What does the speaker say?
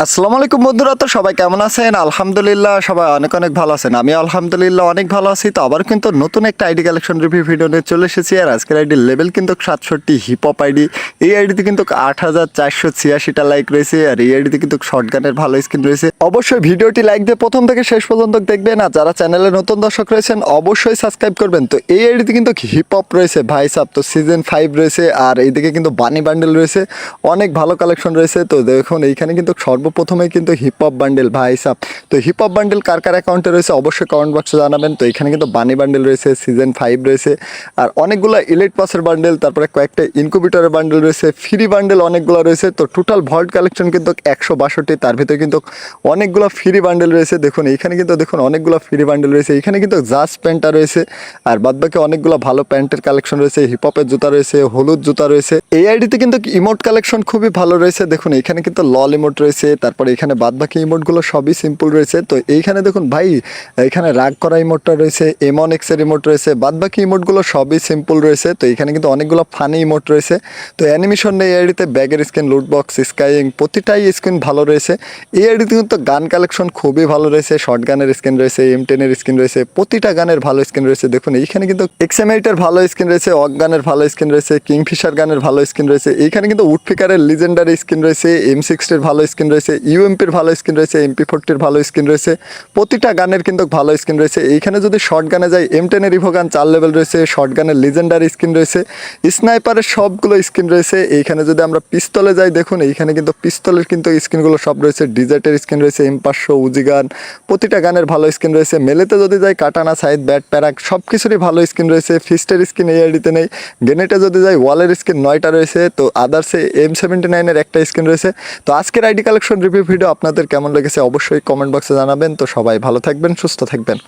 আসসালামু আলাইকুম বন্ধুরা, তো সবাই কেমন আছেন? আলহামদুলিল্লাহ সবাই অনেক অনেক ভালো আছেন। আমি আলহামদুলিল্লাহ অনেক ভালো আছি। তো আবার কিন্তু নতুন একটা আইডি কালেকশন রিভিউ ভিডিও নিয়ে চলে এসেছি। আর আজকের আইডির লেভেল কিন্তু 67 হিপহপ আইডি। এই আইডিতে কিন্তু 8486টা লাইক রয়েছে। আর এই আইডিতে কিন্তু শর্টগানের ভালো স্কিন রয়েছে। অবশ্যই ভিডিওটি লাইক দিয়ে প্রথম থেকে শেষ পর্যন্ত দেখবেন। আর যারা চ্যানেলে নতুন দর্শক রয়েছেন অবশ্যই সাবস্ক্রাইব করবেন। তো এই আইডিতে কিন্তু হিপহপ রয়েছে ভাই সাব, তো সিজন 5 রয়েছে। আর এইদিকে কিন্তু বানি বান্ডেল রয়েছে, অনেক ভালো কালেকশন রয়েছে। তো দেখুন এইখানে কিন্তু সর্বপ্রথমে কিন্তু হিপহপ বান্ডেল ভাই সাব। তো হিপহপ বান্ডেল কার কার অ্যাকাউন্টে রয়েছে অবশ্যই কমেন্ট বক্সে জানাবেন। তো এখানে কিন্তু বানি বান্ডেল রয়েছে, সিজন 5 রয়েছে, আর অনেকগুলো ইলিট পাসের বান্ডেল, তারপরে কয়েকটা ইনকুবেটরের বান্ডেল রয়েছে, ফ্রি বান্ডেল অনেকগুলো রয়েছে। তো টোটাল ভল্ট কালেকশন কিন্তু 162, তার ভিতরে কিন্তু অনেকগুলো ফ্রি বান্ডেল রয়েছে। দেখুন এইখানে কিন্তু দেখুন অনেকগুলো ফ্রি বান্ডেল রয়েছে। এখানে কিন্তু জাস্ট প্যান্টটা রয়েছে, আর বাদবাকি অনেকগুলো ভালো প্যান্টের কালেকশন রয়েছে, হিপহপের জুতা রয়েছে, হলুদ জুতা রয়েছে। এই আইডিতে কিন্তু ইমোট কালেকশন খুবই ভালো রয়েছে। দেখুন এখানে কিন্তু লল ইমোট রয়েছে, তারপরে এখানে বাদবাকি ইমোটগুলো সবই সিম্পল রয়েছে। তো এইখানে দেখুন ভাই, এখানে রাগ করা ইমোটটা রয়েছে, এমন এক্সের ইমোট রয়েছে, বাদবাকি ইমোটগুলো সবই সিম্পল রয়েছে। তো এখানে কিন্তু অনেকগুলো ফানি ইমোট রয়েছে। তো অ্যানিমেশন নেই এই আইডিতে, ব্যাগের স্কিন, লুট বক্স, স্কাইং, প্রতিটাই স্কিন ভালো রয়েছে। এই আইডিতে কিন্তু গান কালেকশন খুবই ভালো রয়েছে, শর্ট গানের স্কিন রয়েছে, M10-এর স্কিন রয়েছে, প্রতিটা গানের ভালো স্কিন রয়েছে। দেখুন এইখানে কিন্তু XM8-এর ভালো স্কিন রয়েছে, অক গানের ভালো স্কিন রয়েছে, কিংফিশার গানের ভালো স্কিন রয়েছে। এইখানে কিন্তু উডপিকারের লিজেন্ডারি স্কিন রয়েছে, M60-এর ভালো স্কিন রয়েছে, UMP-র ভালো স্কিন রয়েছে, MP40-র ভালো স্কিন রয়েছে, প্রতিটা গানের কিন্তু ভালো স্কিন রয়েছে। এইখানে যদি শর্ট গানে যাই, M10-এর রিভো গান 4 লেভেল রয়েছে, শর্ট গানের লিজেন্ডারি স্কিন রয়েছে, স্নাইপারের সবগুলো স্কিন রয়েছে। এইখানে যদি আমরা পিস্তলে যাই, দেখুন এইখানে কিন্তু পিস্তলের কিন্তু স্কিনগুলো সব রয়েছে, ডিজার্টের স্কিন রয়েছে, M500, উজি গান, প্রতিটা গানের ভালো স্কিন রয়েছে। মেলেতে যদি যাই, কাটানা, সাইড, ব্যাট, প্যারাক সব কিছুরই ভালো স্কিন রয়েছে। ফিস্টের স্কিন এই আইডিতে নেই। গ্রেনেটে যদি যাই, ওয়ালের স্কিন 9টা রয়েছে। তো আদার্সে M79-এর একটা স্কিন রয়েছে। তো আজকের আইডি কালেকশন রিভিউ ভিডিও আপনাদের কেমন লেগেছে অবশ্যই কমেন্ট বক্সে জানাবেন। তো সবাই ভালো থাকবেন, সুস্থ থাকবেন।